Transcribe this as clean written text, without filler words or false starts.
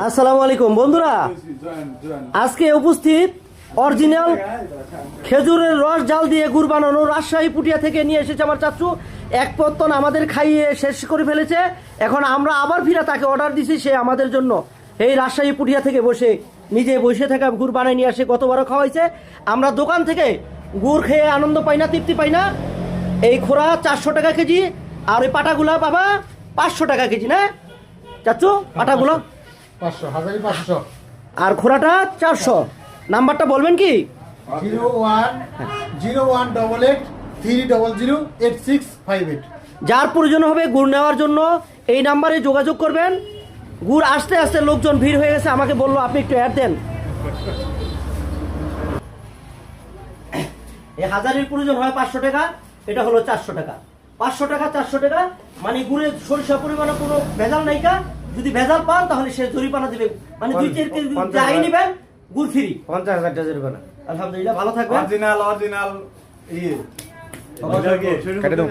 আসসালামু আলাইকুম বন্ধুরা, আজকে উপস্থিত অরিজিনাল খেজুরের রস জাল দিয়ে গুড় বানানো রাজশাহী পুটিয়া থেকে নিয়ে এসেছে আমার চাচু। এক পত্তন আমাদের খাইয়ে শেষ করে ফেলেছে। এখন আমরা আবার ফিরে তাকে অর্ডার দিছি, সে আমাদের জন্য এই রাজশাহী পুটিয়া থেকে নিজে বসে থাকা গুড় বানাই নিয়ে আসে। কতবারও খাওয়াইছে। আমরা দোকান থেকে গুড় খেয়ে আনন্দ পাই না, তৃপ্তি পাই না। এই খোরা 400 টাকা কেজি, আর ওই পাটাগুলা বাবা 500 টাকা কেজি, না চাচু? পাটাগুলো 500 আর খোরাটা 400। নাম্বারটা বলবেন কি? 010883008658। যার প্রয়োজন হবে গুড় নেওয়ার জন্য এই নাম্বারে যোগাযোগ করবেন। গুড় আসতে আসতে লোকজন ভিড় হয়ে গেছে, আমাকে বললো আপনি একটু অ্যাড দেন। এই হাজারের প্রয়োজন হয় 500 টাকা, এটা হলো 400 টাকা। 500 টাকা 400 টাকা, মানে গুড়ের সরিষা পরিমাণে কোনো ভেজাল নাইকা। যদি ভেজাল পান তাহলে সে জরিমানা দেবে, মানে 2-4 কেজি যাই নেবেন গুড় ফ্রি, 50,000 টাকা জরিমানা। আলহামদুলিল্লাহ, ভালো থাকবেন। অরিজিনাল কেটে দাও